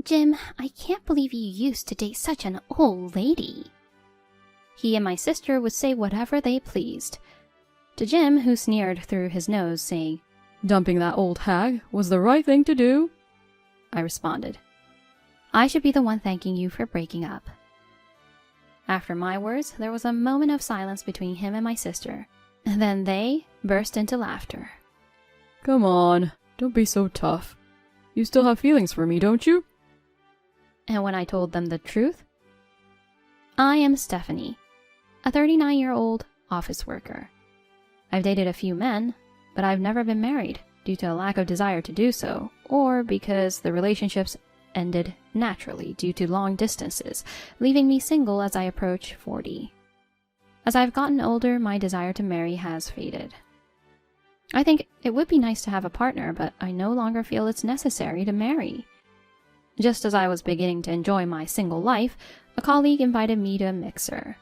Jim, I can't believe you used to date such an old lady. He and my sister would say whatever they pleased. To Jim, who sneered through his nose, saying, "Dumping that old hag was the right thing to do," I responded, "I should be the one thanking you for breaking up." After my words, there was a moment of silence between him and my sister, and then they burst into laughter. "Come on, don't be so tough. You still have feelings for me, don't you?" And when I told them the truth, I am Stephanie, a 39-year-old office worker. I've dated a few men, but I've never been married due to a lack of desire to do so, or because the relationships ended naturally due to long distances, leaving me single as I approach 40. As I've gotten older, my desire to marry has faded. I think it would be nice to have a partner, but I no longer feel it's necessary to marry. Just as I was beginning to enjoy my single life, a colleague invited me to a mixer.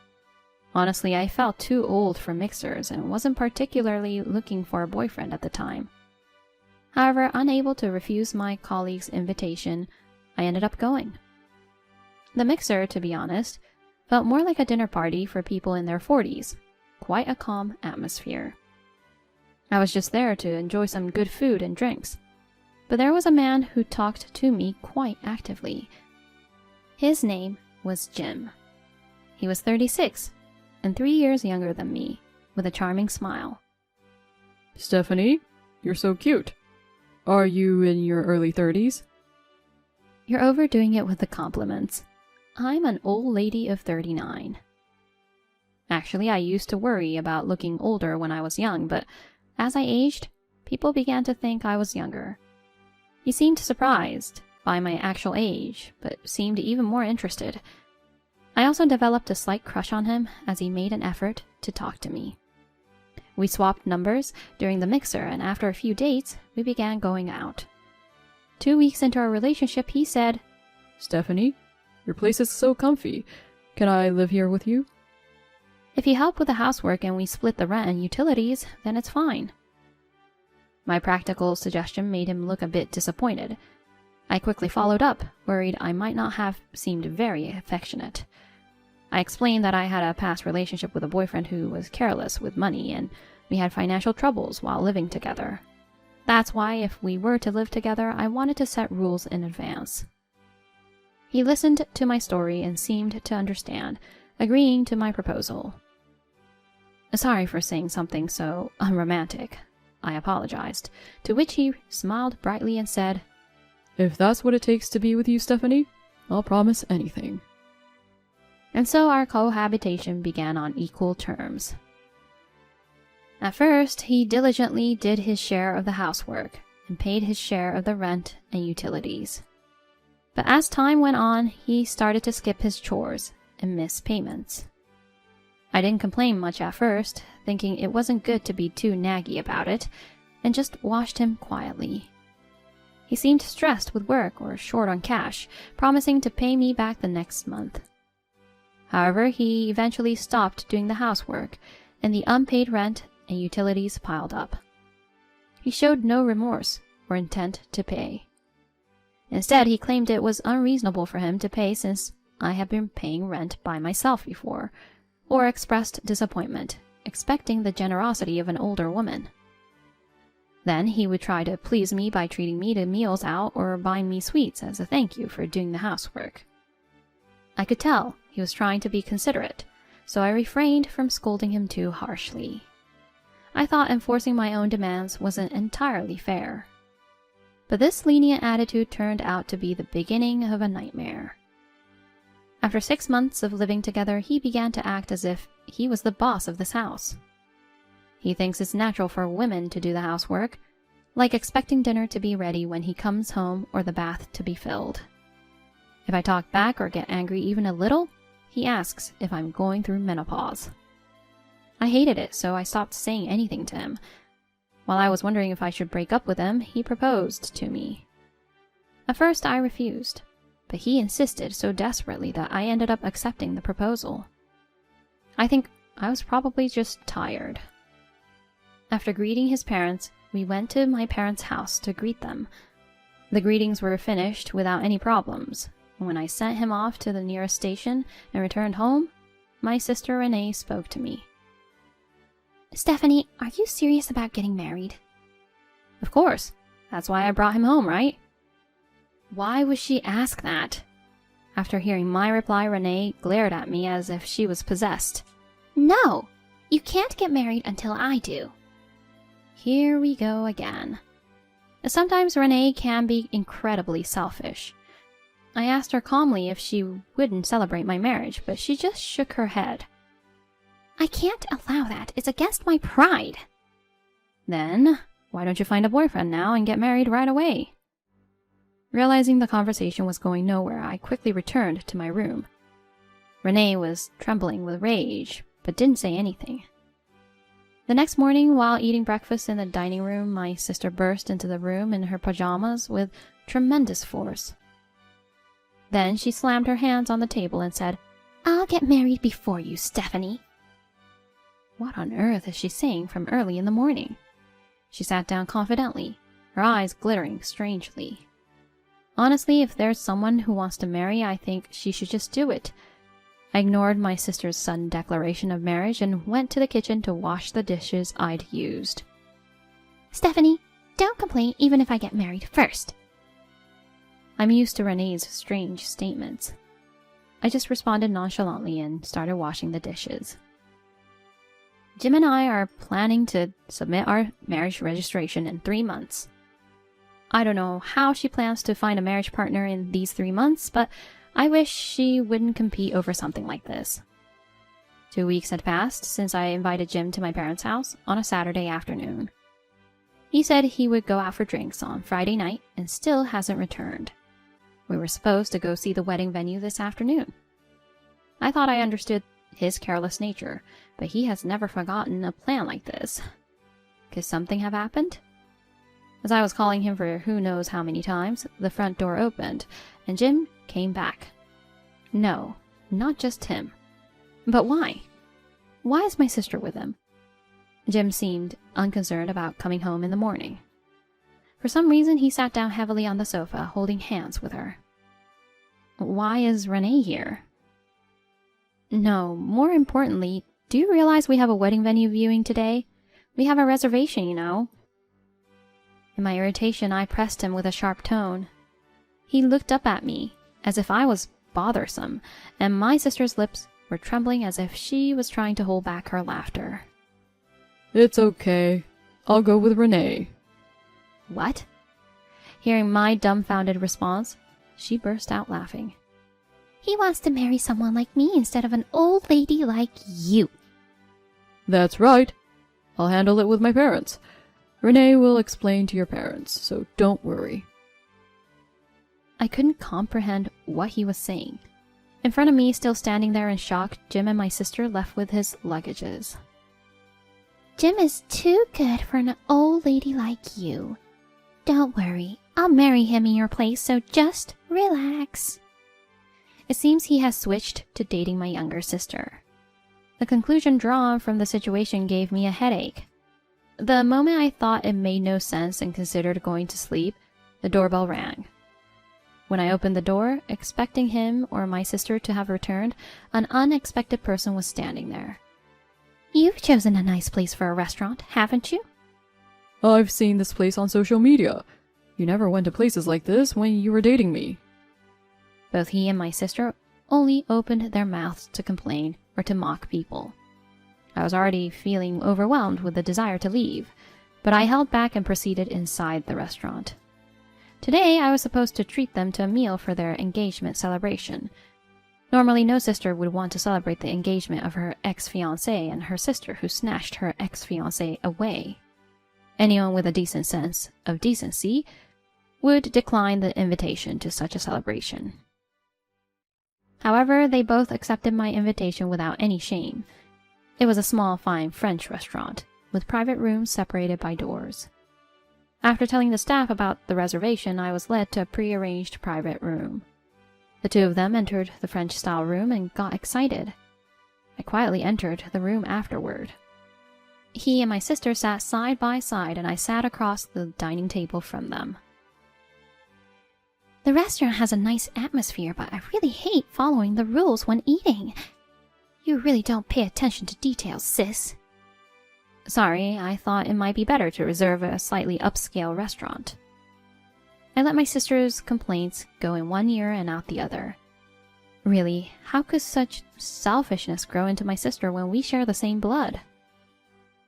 Honestly, I felt too old for mixers and wasn't particularly looking for a boyfriend at the time. However, unable to refuse my colleague's invitation, I ended up going. The mixer, to be honest, felt more like a dinner party for people in their 40s, quite a calm atmosphere. I was just there to enjoy some good food and drinks, but there was a man who talked to me quite actively. His name was Jim. He was 36 and 3 years younger than me, with a charming smile. "Stephanie, you're so cute. Are you in your early 30s? You're overdoing it with the compliments. I'm an old lady of 39. Actually, I used to worry about looking older when I was young, but as I aged, people began to think I was younger. He seemed surprised by my actual age, but seemed even more interested. I also developed a slight crush on him as he made an effort to talk to me. We swapped numbers during the mixer, and after a few dates, we began going out. 2 weeks into our relationship, he said, "Stephanie, your place is so comfy. Can I live here with you?" "If you help with the housework and we split the rent and utilities, then it's fine." My practical suggestion made him look a bit disappointed. I quickly followed up, worried I might not have seemed very affectionate. I explained that I had a past relationship with a boyfriend who was careless with money, and we had financial troubles while living together. That's why, if we were to live together, I wanted to set rules in advance. He listened to my story and seemed to understand, agreeing to my proposal. "Sorry for saying something so unromantic," I apologized, to which he smiled brightly and said, "If that's what it takes to be with you, Stephanie, I'll promise anything." And so our cohabitation began on equal terms. At first, he diligently did his share of the housework and paid his share of the rent and utilities. But as time went on, he started to skip his chores and miss payments. I didn't complain much at first, thinking it wasn't good to be too naggy about it, and just watched him quietly. He seemed stressed with work or short on cash, promising to pay me back the next month. However, he eventually stopped doing the housework, and the unpaid rent and utilities piled up. He showed no remorse or intent to pay. Instead, he claimed it was unreasonable for him to pay since I had been paying rent by myself before, or expressed disappointment, expecting the generosity of an older woman. Then he would try to please me by treating me to meals out or buying me sweets as a thank you for doing the housework. I could tell he was trying to be considerate, so I refrained from scolding him too harshly. I thought enforcing my own demands wasn't entirely fair. But this lenient attitude turned out to be the beginning of a nightmare. After 6 months of living together, he began to act as if he was the boss of this house. He thinks it's natural for women to do the housework, like expecting dinner to be ready when he comes home or the bath to be filled. If I talk back or get angry even a little, he asks if I'm going through menopause. I hated it, so I stopped saying anything to him. While I was wondering if I should break up with him, he proposed to me. At first, I refused, but he insisted so desperately that I ended up accepting the proposal. I think I was probably just tired. After greeting his parents, we went to my parents' house to greet them. The greetings were finished without any problems. When I sent him off to the nearest station and returned home, my sister Renee spoke to me. Stephanie, are you serious about getting married? Of course. That's why I brought him home, right? Why would she ask that? After hearing my reply, Renee glared at me as if she was possessed. No! You can't get married until I do. Here we go again. Sometimes Renee can be incredibly selfish. I asked her calmly if she wouldn't celebrate my marriage, but she just shook her head. I can't allow that. It's against my pride. Then, why don't you find a boyfriend now and get married right away? Realizing the conversation was going nowhere, I quickly returned to my room. Renee was trembling with rage, but didn't say anything. The next morning, while eating breakfast in the dining room, my sister burst into the room in her pajamas with tremendous force. Then she slammed her hands on the table and said, I'll get married before you, Stephanie. What on earth is she saying from early in the morning? She sat down confidently, her eyes glittering strangely. Honestly, if there's someone who wants to marry, I think she should just do it. I ignored my sister's sudden declaration of marriage and went to the kitchen to wash the dishes I'd used. Stephanie, don't complain even if I get married first. I'm used to Renee's strange statements. I just responded nonchalantly and started washing the dishes. Jim and I are planning to submit our marriage registration in 3 months. I don't know how she plans to find a marriage partner in these 3 months, but I wish she wouldn't compete over something like this. 2 weeks had passed since I invited Jim to my parents' house on a Saturday afternoon. He said he would go out for drinks on Friday night and still hasn't returned. We were supposed to go see the wedding venue this afternoon. I thought I understood his careless nature, but he has never forgotten a plan like this. Could something have happened? As I was calling him for who knows how many times, the front door opened, and Jim came back. No, not just him. But why? Why is my sister with him? Jim seemed unconcerned about coming home in the morning. For some reason, he sat down heavily on the sofa, holding hands with her. Why is Renee here? No, more importantly, do you realize we have a wedding venue viewing today? We have a reservation, you know. In my irritation, I pressed him with a sharp tone. He looked up at me, as if I was bothersome, and my sister's lips were trembling as if she was trying to hold back her laughter. It's okay. I'll go with Renee. What? Hearing my dumbfounded response, she burst out laughing. He wants to marry someone like me instead of an old lady like you. That's right. I'll handle it with my parents. Renee will explain to your parents, so don't worry. I couldn't comprehend what he was saying. In front of me, still standing there in shock, Jim and my sister left with his luggages. Jim is too good for an old lady like you. Don't worry, I'll marry him in your place, so just relax. It seems he has switched to dating my younger sister. The conclusion drawn from the situation gave me a headache. The moment I thought it made no sense and considered going to sleep, the doorbell rang. When I opened the door, expecting him or my sister to have returned, an unexpected person was standing there. You've chosen a nice place for a restaurant, haven't you? I've seen this place on social media. You never went to places like this when you were dating me. Both he and my sister only opened their mouths to complain or to mock people. I was already feeling overwhelmed with the desire to leave, but I held back and proceeded inside the restaurant. Today, I was supposed to treat them to a meal for their engagement celebration. Normally, no sister would want to celebrate the engagement of her ex-fiancé and her sister who snatched her ex-fiancé away. Anyone with a decent sense of decency would decline the invitation to such a celebration. However, they both accepted my invitation without any shame. It was a small, fine French restaurant, with private rooms separated by doors. After telling the staff about the reservation, I was led to a pre-arranged private room. The two of them entered the French-style room and got excited. I quietly entered the room afterward. He and my sister sat side by side, and I sat across the dining table from them. The restaurant has a nice atmosphere, but I really hate following the rules when eating. You really don't pay attention to details, sis. Sorry, I thought it might be better to reserve a slightly upscale restaurant. I let my sister's complaints go in one ear and out the other. Really, how could such selfishness grow into my sister when we share the same blood?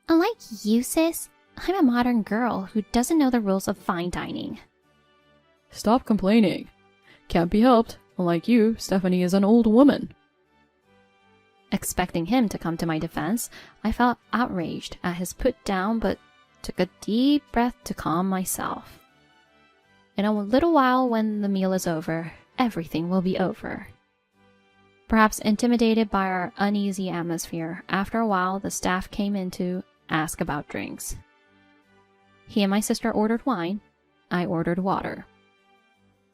Unlike you, sis, I'm a modern girl who doesn't know the rules of fine dining. Stop complaining. Can't be helped. Unlike you, Stephanie is an old woman. Expecting him to come to my defense, I felt outraged at his put down but took a deep breath to calm myself. In a little while, when the meal is over, everything will be over. Perhaps intimidated by our uneasy atmosphere, after a while the staff came in to ask about drinks. He and my sister ordered wine. I ordered water.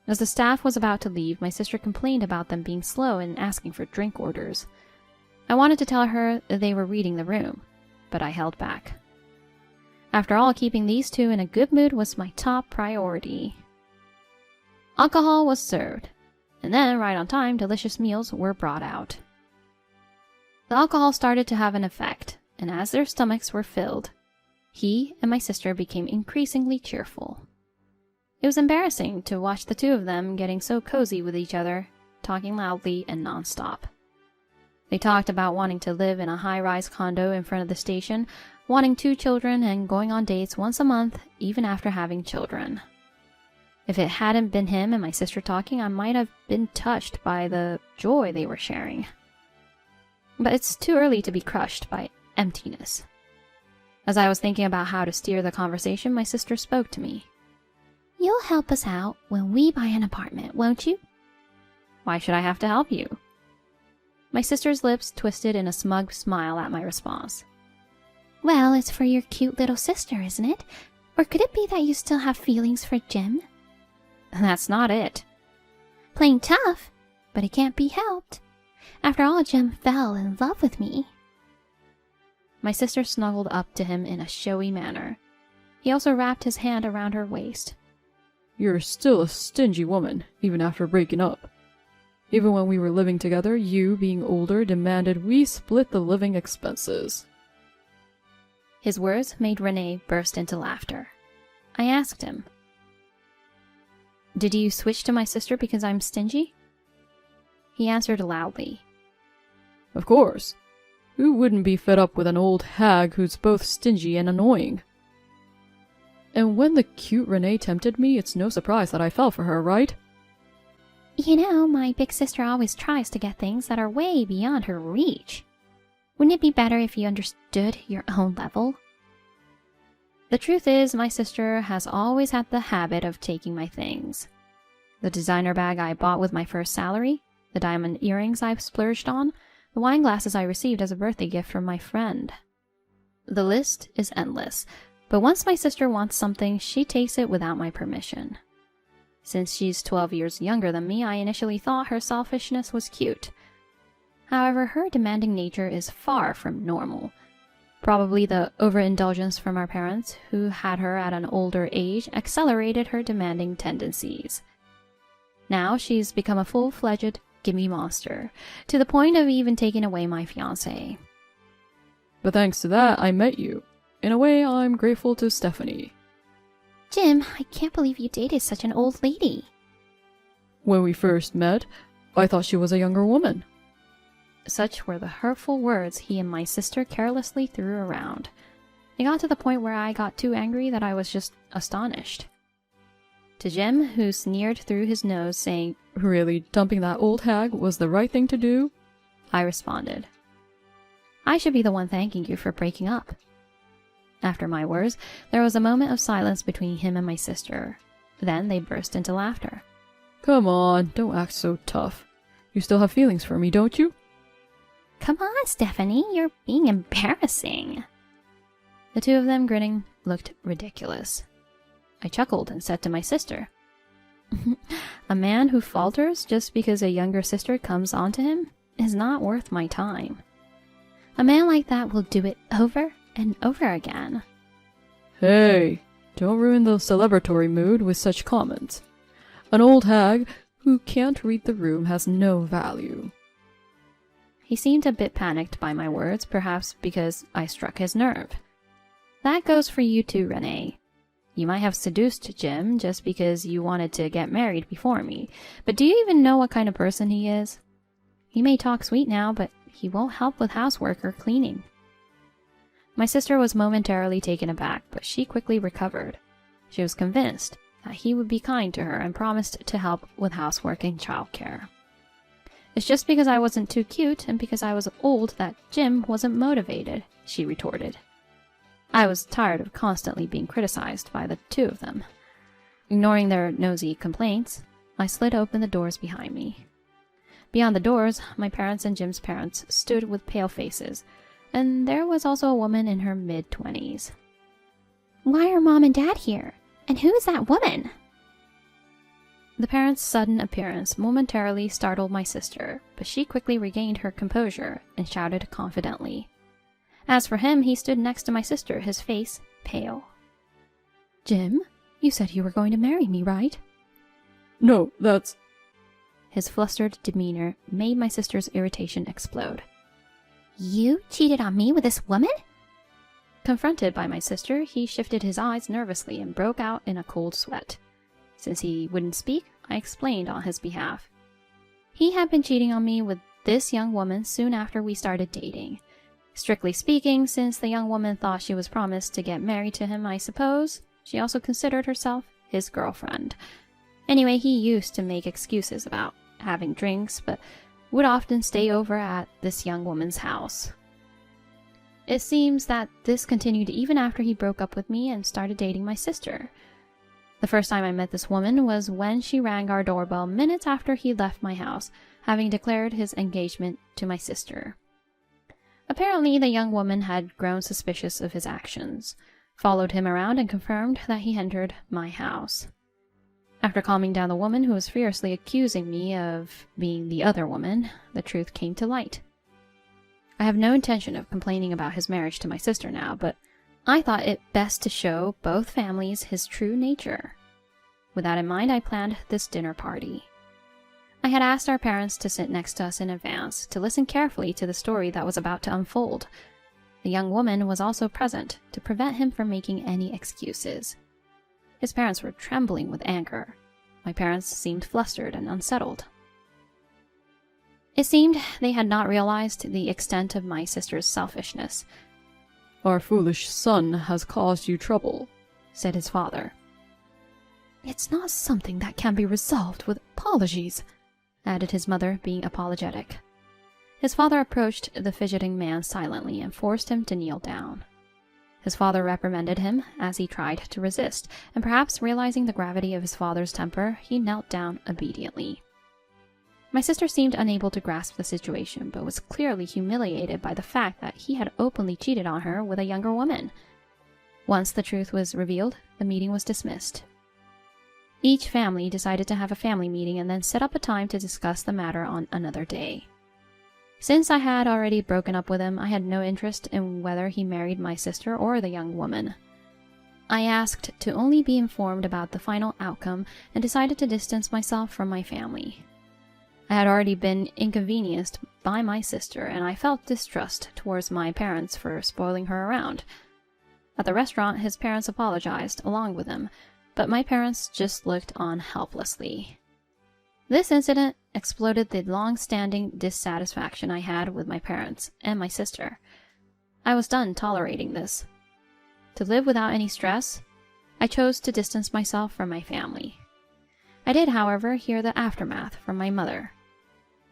As the staff was about to leave, my sister complained about them being slow in asking for drink orders. I wanted to tell her that they were reading the room, but I held back. After all, keeping these two in a good mood was my top priority. Alcohol was served, and then, right on time, delicious meals were brought out. The alcohol started to have an effect, and as their stomachs were filled, he and my sister became increasingly cheerful. It was embarrassing to watch the two of them getting so cozy with each other, talking loudly and nonstop. They talked about wanting to live in a high-rise condo in front of the station, wanting 2 children, and going on dates once a month, even after having children. If it hadn't been him and my sister talking, I might have been touched by the joy they were sharing. But it's too early to be crushed by emptiness. As I was thinking about how to steer the conversation, my sister spoke to me. You'll help us out when we buy an apartment, won't you? Why should I have to help you? My sister's lips twisted in a smug smile at my response. Well, it's for your cute little sister, isn't it? Or could it be that you still have feelings for Jim? That's not it. Plain tough, but it can't be helped. After all, Jim fell in love with me. My sister snuggled up to him in a showy manner. He also wrapped his hand around her waist. You're still a stingy woman, even after breaking up. Even when we were living together, you, being older, demanded we split the living expenses. His words made Renee burst into laughter. I asked him, "Did you switch to my sister because I'm stingy?" He answered loudly, Of course. Who wouldn't be fed up with an old hag who's both stingy and annoying? And when the cute Renee tempted me, it's no surprise that I fell for her, right? You know, my big sister always tries to get things that are way beyond her reach. Wouldn't it be better if you understood your own level? The truth is, my sister has always had the habit of taking my things. The designer bag I bought with my first salary, the diamond earrings I've splurged on, the wine glasses I received as a birthday gift from my friend. The list is endless, but once my sister wants something, she takes it without my permission. Since she's 12 years younger than me, I initially thought her selfishness was cute. However, her demanding nature is far from normal. Probably the overindulgence from our parents, who had her at an older age, accelerated her demanding tendencies. Now she's become a full-fledged gimme monster, to the point of even taking away my fiancé. But thanks to that, I met you. In a way, I'm grateful to Stephanie. Jim, I can't believe you dated such an old lady. When we first met, I thought she was a younger woman. Such were the hurtful words he and my sister carelessly threw around. It got to the point where I got too angry that I was just astonished. To Jim, who sneered through his nose, saying, Really, dumping that old hag was the right thing to do? I responded, I should be the one thanking you for breaking up. After my words, there was a moment of silence between him and my sister. Then they burst into laughter. Come on, don't act so tough. You still have feelings for me, don't you? Come on, Stephanie, you're being embarrassing. The two of them, grinning, looked ridiculous. I chuckled and said to my sister, A man who falters just because a younger sister comes onto him is not worth my time. A man like that will do it over and over again. Hey, don't ruin the celebratory mood with such comments. An old hag who can't read the room has no value. He seemed a bit panicked by my words, perhaps because I struck his nerve. That goes for you too, Renee. You might have seduced Jim just because you wanted to get married before me, but do you even know what kind of person he is? He may talk sweet now, but he won't help with housework or cleaning. My sister was momentarily taken aback, but she quickly recovered. She was convinced that he would be kind to her and promised to help with housework and childcare. It's just because I wasn't too cute and because I was old that Jim wasn't motivated, she retorted. I was tired of constantly being criticized by the two of them. Ignoring their nosy complaints, I slid open the doors behind me. Beyond the doors, my parents and Jim's parents stood with pale faces, and there was also a woman in her mid-20s. Why are Mom and Dad here? And who is that woman? The parents' sudden appearance momentarily startled my sister, but she quickly regained her composure and shouted confidently. As for him, he stood next to my sister, his face pale. Jim, you said you were going to marry me, right? No, that's... His flustered demeanor made my sister's irritation explode. You cheated on me with this woman? Confronted by my sister, he shifted his eyes nervously and broke out in a cold sweat. Since he wouldn't speak, I explained on his behalf. He had been cheating on me with this young woman soon after we started dating. Strictly speaking, since the young woman thought she was promised to get married to him, I suppose, she also considered herself his girlfriend. Anyway, he used to make excuses about having drinks, but would often stay over at this young woman's house. It seems that this continued even after he broke up with me and started dating my sister. The first time I met this woman was when she rang our doorbell minutes after he left my house, having declared his engagement to my sister. Apparently, the young woman had grown suspicious of his actions, followed him around, and confirmed that he entered my house. After calming down the woman who was fiercely accusing me of being the other woman, the truth came to light. I have no intention of complaining about his marriage to my sister now, but I thought it best to show both families his true nature. With that in mind, I planned this dinner party. I had asked our parents to sit next to us in advance, to listen carefully to the story that was about to unfold. The young woman was also present, to prevent him from making any excuses. His parents were trembling with anger. My parents seemed flustered and unsettled. It seemed they had not realized the extent of my sister's selfishness. Our foolish son has caused you trouble, said his father. It's not something that can be resolved with apologies, added his mother, being apologetic. His father approached the fidgeting man silently and forced him to kneel down. His father reprimanded him as he tried to resist, and perhaps realizing the gravity of his father's temper, he knelt down obediently. My sister seemed unable to grasp the situation, but was clearly humiliated by the fact that he had openly cheated on her with a younger woman. Once the truth was revealed, the meeting was dismissed. Each family decided to have a family meeting and then set up a time to discuss the matter on another day. Since I had already broken up with him, I had no interest in whether he married my sister or the young woman. I asked to only be informed about the final outcome and decided to distance myself from my family. I had already been inconvenienced by my sister, and I felt distrust towards my parents for spoiling her around. At the restaurant, his parents apologized along with him, but my parents just looked on helplessly. This incident exploded the long-standing dissatisfaction I had with my parents and my sister. I was done tolerating this. To live without any stress, I chose to distance myself from my family. I did, however, hear the aftermath from my mother.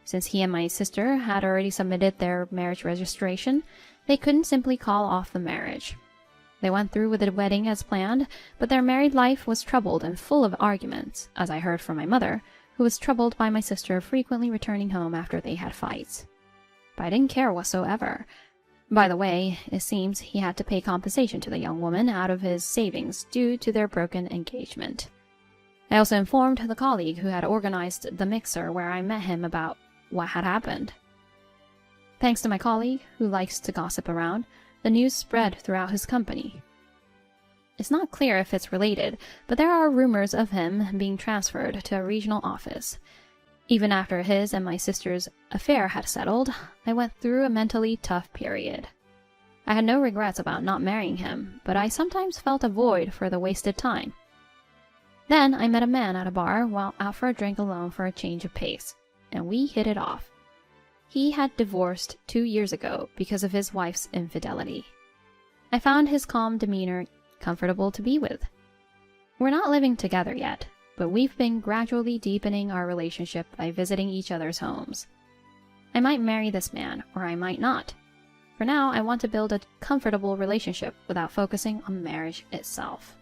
Since he and my sister had already submitted their marriage registration, they couldn't simply call off the marriage. They went through with the wedding as planned, but their married life was troubled and full of arguments, as I heard from my mother, who was troubled by my sister frequently returning home after they had fights. But I didn't care whatsoever. By the way, it seems he had to pay compensation to the young woman out of his savings due to their broken engagement. I also informed the colleague who had organized the mixer where I met him about what had happened. Thanks to my colleague, who likes to gossip around, the news spread throughout his company. It's not clear if it's related, but there are rumors of him being transferred to a regional office. Even after his and my sister's affair had settled, I went through a mentally tough period. I had no regrets about not marrying him, but I sometimes felt a void for the wasted time. Then I met a man at a bar while out for a drink alone for a change of pace, and we hit it off. He had divorced 2 years ago because of his wife's infidelity. I found his calm demeanor comfortable to be with. We're not living together yet, but we've been gradually deepening our relationship by visiting each other's homes. I might marry this man, or I might not. For now, I want to build a comfortable relationship without focusing on marriage itself.